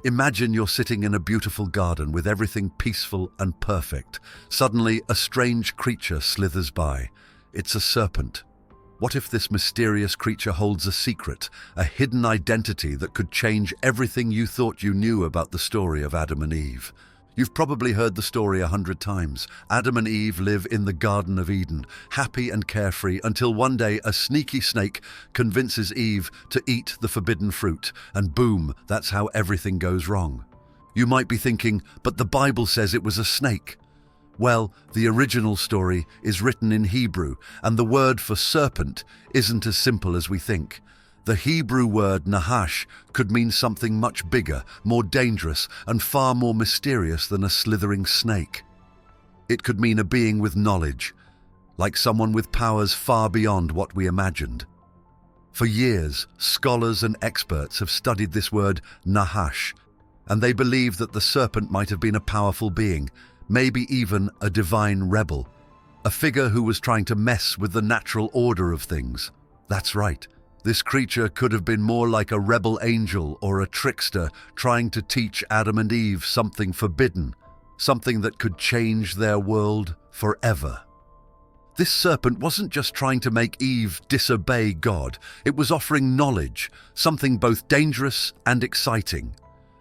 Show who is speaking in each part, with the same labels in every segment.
Speaker 1: Imagine you're sitting in a beautiful garden with everything peaceful and perfect. Suddenly, a strange creature slithers by. It's a serpent. What if this mysterious creature holds a secret, a hidden identity that could change everything you thought you knew about the story of Adam and Eve? You've probably heard the story 100 times. Adam and Eve live in the Garden of Eden, happy and carefree, until one day a sneaky snake convinces Eve to eat the forbidden fruit, and boom, that's how everything goes wrong. You might be thinking, but the Bible says it was a snake. Well, the original story is written in Hebrew, and the word for serpent isn't as simple as we think. The Hebrew word Nahash could mean something much bigger, more dangerous, and far more mysterious than a slithering snake. It could mean a being with knowledge, like someone with powers far beyond what we imagined. For years, scholars and experts have studied this word Nahash, and they believe that the serpent might have been a powerful being, maybe even a divine rebel, a figure who was trying to mess with the natural order of things. That's right. This creature could have been more like a rebel angel or a trickster trying to teach Adam and Eve something forbidden, something that could change their world forever. This serpent wasn't just trying to make Eve disobey God, it was offering knowledge, something both dangerous and exciting.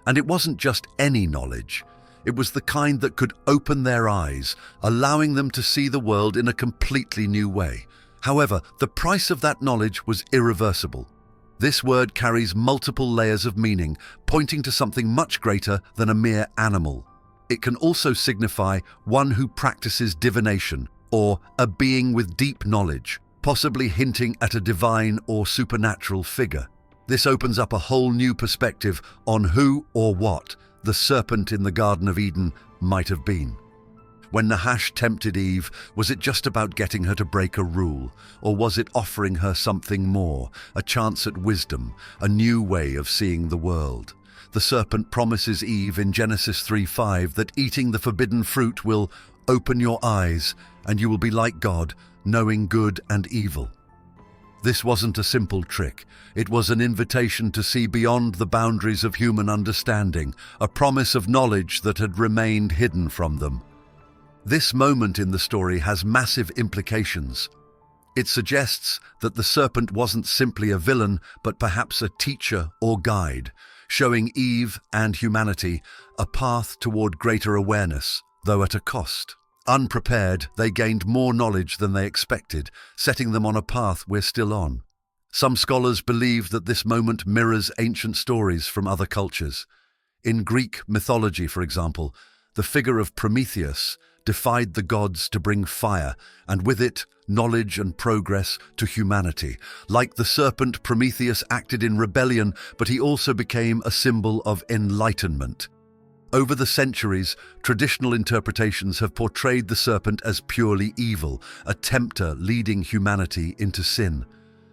Speaker 1: And it wasn't just any knowledge. It was the kind that could open their eyes, allowing them to see the world in a completely new way. However, the price of that knowledge was irreversible. This word carries multiple layers of meaning, pointing to something much greater than a mere animal. It can also signify one who practices divination, or a being with deep knowledge, possibly hinting at a divine or supernatural figure. This opens up a whole new perspective on who or what the serpent in the Garden of Eden might have been. When Nahash tempted Eve, was it just about getting her to break a rule, or was it offering her something more, a chance at wisdom, a new way of seeing the world? The serpent promises Eve in Genesis 3:5 that eating the forbidden fruit will open your eyes, and you will be like God, knowing good and evil. This wasn't a simple trick. It was an invitation to see beyond the boundaries of human understanding, a promise of knowledge that had remained hidden from them. This moment in the story has massive implications. It suggests that the serpent wasn't simply a villain, but perhaps a teacher or guide, showing Eve and humanity a path toward greater awareness, though at a cost. Unprepared, they gained more knowledge than they expected, setting them on a path we're still on. Some scholars believe that this moment mirrors ancient stories from other cultures. In Greek mythology, for example, the figure of Prometheus defied the gods to bring fire, and with it, knowledge and progress to humanity. Like the serpent, Prometheus acted in rebellion, but he also became a symbol of enlightenment. Over the centuries, traditional interpretations have portrayed the serpent as purely evil, a tempter leading humanity into sin.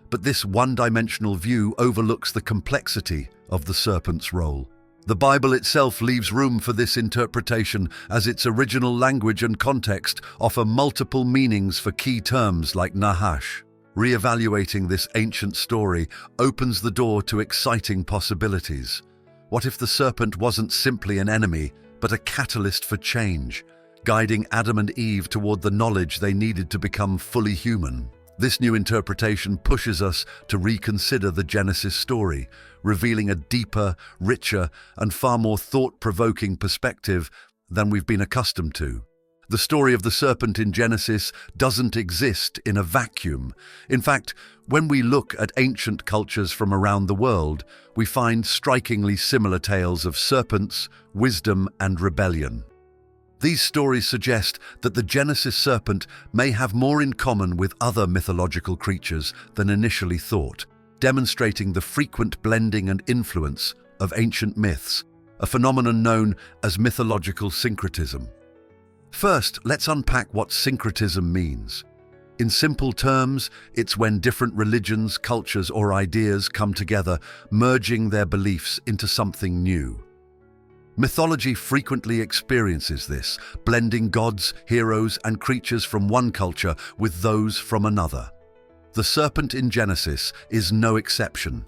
Speaker 1: But this one-dimensional view overlooks the complexity of the serpent's role. The Bible itself leaves room for this interpretation, as its original language and context offer multiple meanings for key terms like Nahash. Re-evaluating this ancient story opens the door to exciting possibilities. What if the serpent wasn't simply an enemy, but a catalyst for change, guiding Adam and Eve toward the knowledge they needed to become fully human? This new interpretation pushes us to reconsider the Genesis story, revealing a deeper, richer, and far more thought-provoking perspective than we've been accustomed to. The story of the serpent in Genesis doesn't exist in a vacuum. In fact, when we look at ancient cultures from around the world, we find strikingly similar tales of serpents, wisdom, and rebellion. These stories suggest that the Genesis serpent may have more in common with other mythological creatures than initially thought, demonstrating the frequent blending and influence of ancient myths, a phenomenon known as mythological syncretism. First, let's unpack what syncretism means. In simple terms, it's when different religions, cultures, or ideas come together, merging their beliefs into something new. Mythology frequently experiences this, blending gods, heroes, and creatures from one culture with those from another. The serpent in Genesis is no exception.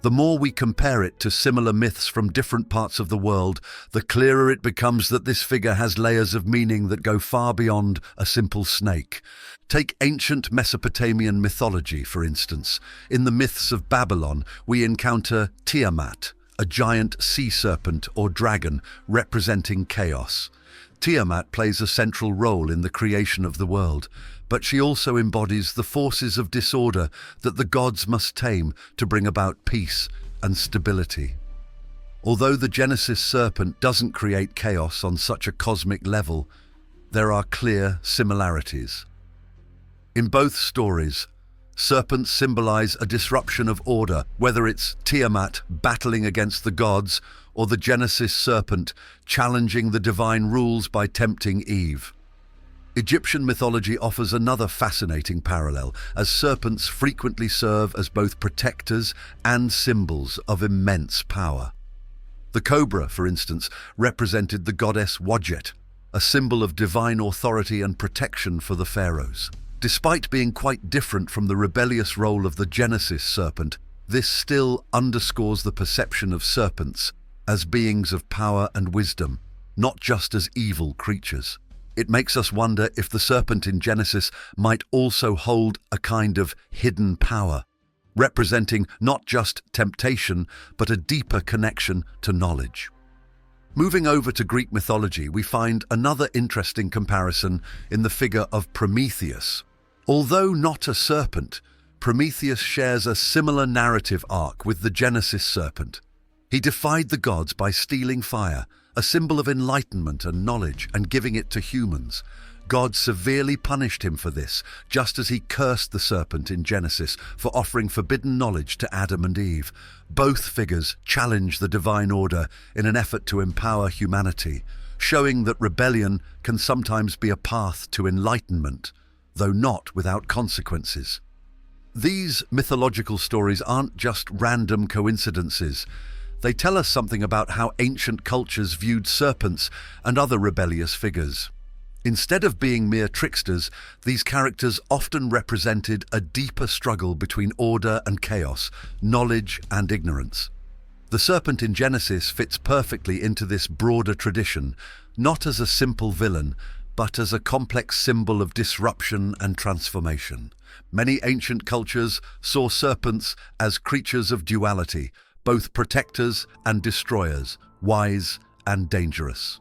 Speaker 1: The more we compare it to similar myths from different parts of the world, the clearer it becomes that this figure has layers of meaning that go far beyond a simple snake. Take ancient Mesopotamian mythology, for instance. In the myths of Babylon, we encounter Tiamat, a giant sea serpent or dragon representing chaos. Tiamat plays a central role in the creation of the world, but she also embodies the forces of disorder that the gods must tame to bring about peace and stability. Although the Genesis serpent doesn't create chaos on such a cosmic level, there are clear similarities. In both stories, serpents symbolize a disruption of order, whether it's Tiamat battling against the gods or the Genesis serpent challenging the divine rules by tempting Eve. Egyptian mythology offers another fascinating parallel, as serpents frequently serve as both protectors and symbols of immense power. The cobra, for instance, represented the goddess Wadjet, a symbol of divine authority and protection for the pharaohs. Despite being quite different from the rebellious role of the Genesis serpent, this still underscores the perception of serpents as beings of power and wisdom, not just as evil creatures. It makes us wonder if the serpent in Genesis might also hold a kind of hidden power, representing not just temptation, but a deeper connection to knowledge. Moving over to Greek mythology, we find another interesting comparison in the figure of Prometheus. Although not a serpent, Prometheus shares a similar narrative arc with the Genesis serpent. He defied the gods by stealing fire, a symbol of enlightenment and knowledge, and giving it to humans. God severely punished him for this, just as he cursed the serpent in Genesis for offering forbidden knowledge to Adam and Eve. Both figures challenge the divine order in an effort to empower humanity, showing that rebellion can sometimes be a path to enlightenment, though not without consequences. These mythological stories aren't just random coincidences. They tell us something about how ancient cultures viewed serpents and other rebellious figures. Instead of being mere tricksters, these characters often represented a deeper struggle between order and chaos, knowledge and ignorance. The serpent in Genesis fits perfectly into this broader tradition, not as a simple villain, but as a complex symbol of disruption and transformation. Many ancient cultures saw serpents as creatures of duality, both protectors and destroyers, wise and dangerous.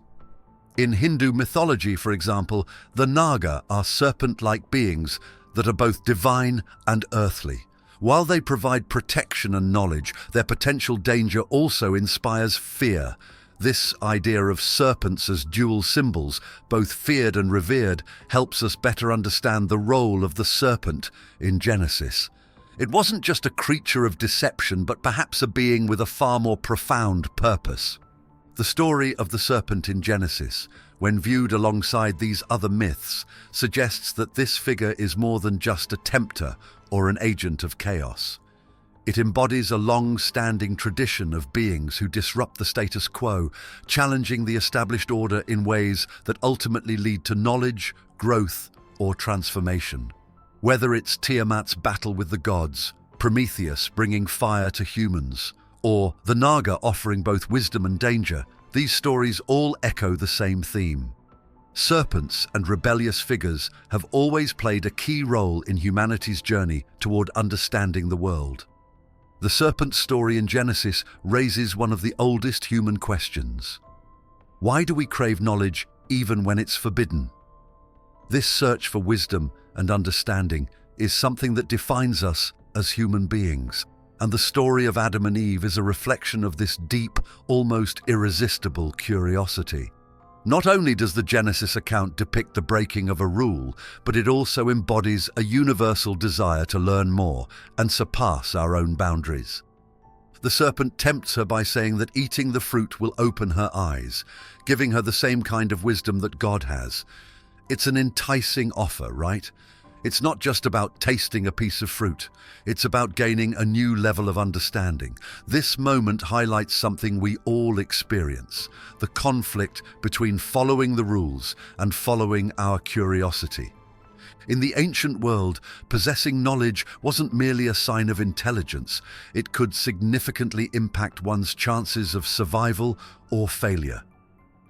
Speaker 1: In Hindu mythology, for example, the Naga are serpent-like beings that are both divine and earthly. While they provide protection and knowledge, their potential danger also inspires fear. This idea of serpents as dual symbols, both feared and revered, helps us better understand the role of the serpent in Genesis. It wasn't just a creature of deception, but perhaps a being with a far more profound purpose. The story of the serpent in Genesis, when viewed alongside these other myths, suggests that this figure is more than just a tempter or an agent of chaos. It embodies a long-standing tradition of beings who disrupt the status quo, challenging the established order in ways that ultimately lead to knowledge, growth, or transformation. Whether it's Tiamat's battle with the gods, Prometheus bringing fire to humans, or the Naga offering both wisdom and danger, these stories all echo the same theme. Serpents and rebellious figures have always played a key role in humanity's journey toward understanding the world. The serpent story in Genesis raises one of the oldest human questions. Why do we crave knowledge even when it's forbidden? This search for wisdom and understanding is something that defines us as human beings, and the story of Adam and Eve is a reflection of this deep, almost irresistible curiosity. Not only does the Genesis account depict the breaking of a rule, but it also embodies a universal desire to learn more and surpass our own boundaries. The serpent tempts her by saying that eating the fruit will open her eyes, giving her the same kind of wisdom that God has. It's an enticing offer, right? It's not just about tasting a piece of fruit. It's about gaining a new level of understanding. This moment highlights something we all experience: the conflict between following the rules and following our curiosity. In the ancient world, possessing knowledge wasn't merely a sign of intelligence. It could significantly impact one's chances of survival or failure.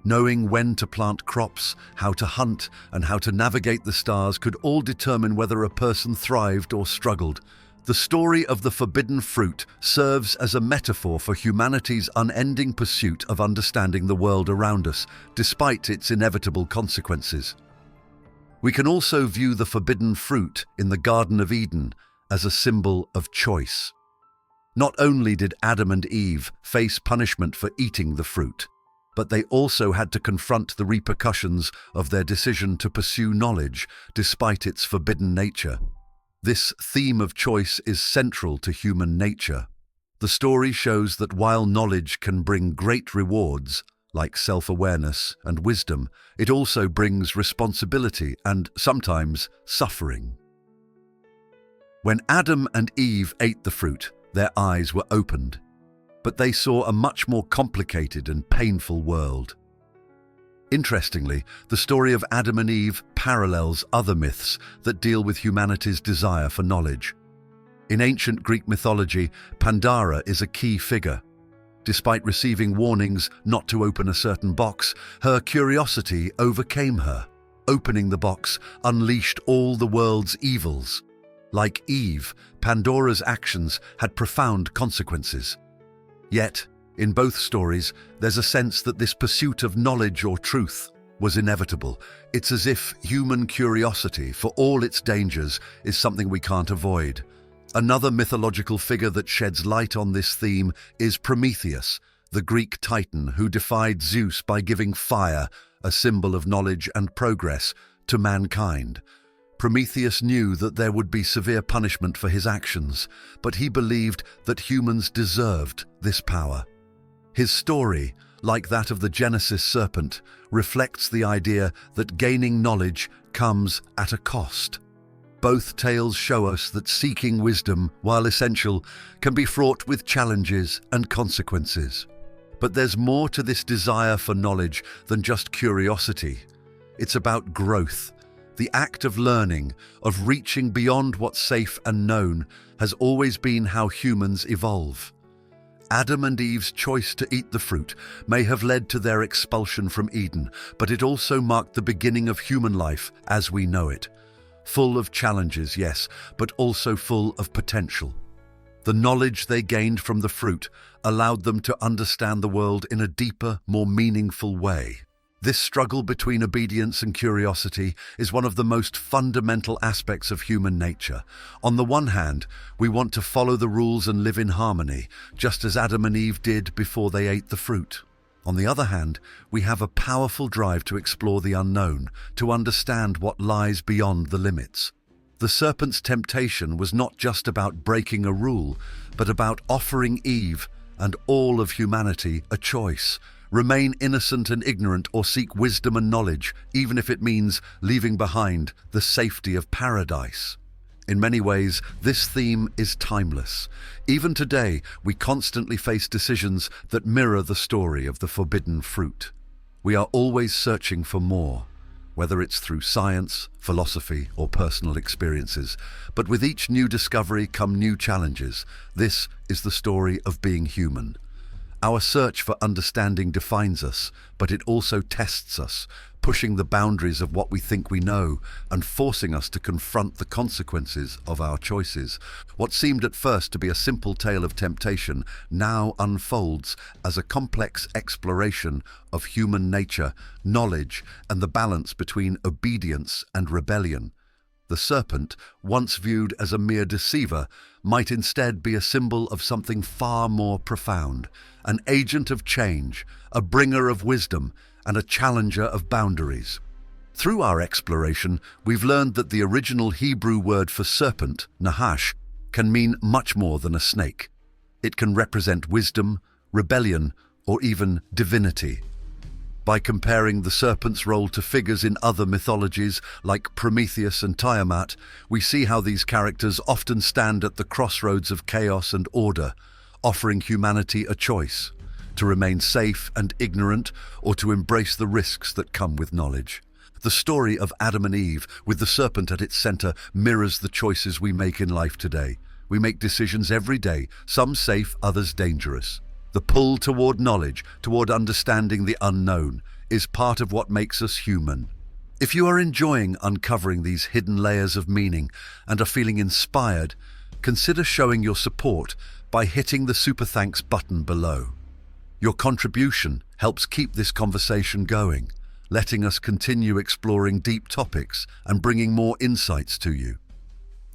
Speaker 1: Knowing when to plant crops, how to hunt, and how to navigate the stars could all determine whether a person thrived or struggled. The story of the forbidden fruit serves as a metaphor for humanity's unending pursuit of understanding the world around us, despite its inevitable consequences. We can also view the forbidden fruit in the Garden of Eden as a symbol of choice. Not only did Adam and Eve face punishment for eating the fruit, but they also had to confront the repercussions of their decision to pursue knowledge despite its forbidden nature. This theme of choice is central to human nature. The story shows that while knowledge can bring great rewards, like self-awareness and wisdom, it also brings responsibility and sometimes suffering. When Adam and Eve ate the fruit, their eyes were opened, but they saw a much more complicated and painful world. Interestingly, the story of Adam and Eve parallels other myths that deal with humanity's desire for knowledge. In ancient Greek mythology, Pandora is a key figure. Despite receiving warnings not to open a certain box, her curiosity overcame her. Opening the box unleashed all the world's evils. Like Eve, Pandora's actions had profound consequences. Yet, in both stories, there's a sense that this pursuit of knowledge or truth was inevitable. It's as if human curiosity, for all its dangers, is something we can't avoid. Another mythological figure that sheds light on this theme is Prometheus, the Greek titan who defied Zeus by giving fire, a symbol of knowledge and progress, to mankind. Prometheus knew that there would be severe punishment for his actions, but he believed that humans deserved this power. His story, like that of the Genesis serpent, reflects the idea that gaining knowledge comes at a cost. Both tales show us that seeking wisdom, while essential, can be fraught with challenges and consequences. But there's more to this desire for knowledge than just curiosity. It's about growth. The act of learning, of reaching beyond what's safe and known, has always been how humans evolve. Adam and Eve's choice to eat the fruit may have led to their expulsion from Eden, but it also marked the beginning of human life as we know it. Full of challenges, yes, but also full of potential. The knowledge they gained from the fruit allowed them to understand the world in a deeper, more meaningful way. This struggle between obedience and curiosity is one of the most fundamental aspects of human nature. On the one hand, we want to follow the rules and live in harmony, just as Adam and Eve did before they ate the fruit. On the other hand, we have a powerful drive to explore the unknown, to understand what lies beyond the limits. The serpent's temptation was not just about breaking a rule, but about offering Eve and all of humanity a choice. Remain innocent and ignorant or seek wisdom and knowledge, even if it means leaving behind the safety of paradise. In many ways, this theme is timeless. Even today, we constantly face decisions that mirror the story of the forbidden fruit. We are always searching for more, whether it's through science, philosophy, or personal experiences. But with each new discovery come new challenges. This is the story of being human. Our search for understanding defines us, but it also tests us, pushing the boundaries of what we think we know and forcing us to confront the consequences of our choices. What seemed at first to be a simple tale of temptation now unfolds as a complex exploration of human nature, knowledge, and the balance between obedience and rebellion. The serpent, once viewed as a mere deceiver, might instead be a symbol of something far more profound, an agent of change, a bringer of wisdom, and a challenger of boundaries. Through our exploration, we've learned that the original Hebrew word for serpent, nahash, can mean much more than a snake. It can represent wisdom, rebellion, or even divinity. By comparing the serpent's role to figures in other mythologies like Prometheus and Tiamat, we see how these characters often stand at the crossroads of chaos and order, offering humanity a choice: to remain safe and ignorant, or to embrace the risks that come with knowledge. The story of Adam and Eve, with the serpent at its center, mirrors the choices we make in life today. We make decisions every day, some safe, others dangerous. The pull toward knowledge, toward understanding the unknown, is part of what makes us human. If you are enjoying uncovering these hidden layers of meaning and are feeling inspired, consider showing your support by hitting the Super Thanks button below. Your contribution helps keep this conversation going, letting us continue exploring deep topics and bringing more insights to you.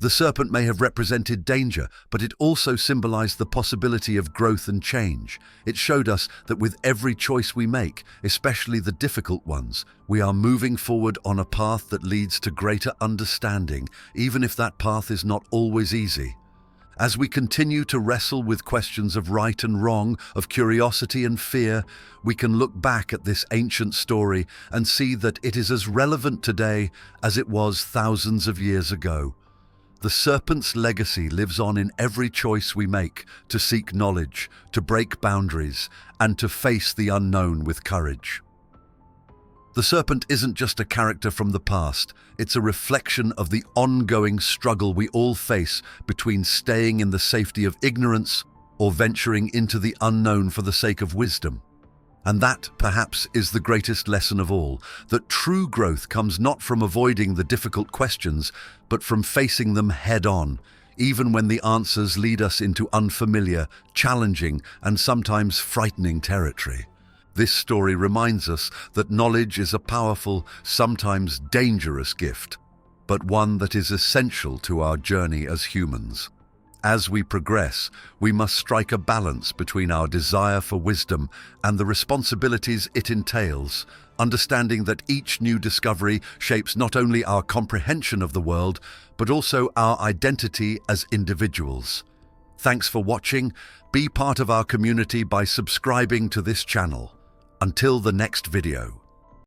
Speaker 1: The serpent may have represented danger, but it also symbolized the possibility of growth and change. It showed us that with every choice we make, especially the difficult ones, we are moving forward on a path that leads to greater understanding, even if that path is not always easy. As we continue to wrestle with questions of right and wrong, of curiosity and fear, we can look back at this ancient story and see that it is as relevant today as it was thousands of years ago. The serpent's legacy lives on in every choice we make to seek knowledge, to break boundaries, and to face the unknown with courage. The serpent isn't just a character from the past, it's a reflection of the ongoing struggle we all face between staying in the safety of ignorance or venturing into the unknown for the sake of wisdom. And that, perhaps, is the greatest lesson of all, that true growth comes not from avoiding the difficult questions, but from facing them head-on, even when the answers lead us into unfamiliar, challenging, and sometimes frightening territory. This story reminds us that knowledge is a powerful, sometimes dangerous gift, but one that is essential to our journey as humans. As we progress, we must strike a balance between our desire for wisdom and the responsibilities it entails, understanding that each new discovery shapes not only our comprehension of the world, but also our identity as individuals. Thanks for watching. Be part of our community by subscribing to this channel. Until the next video.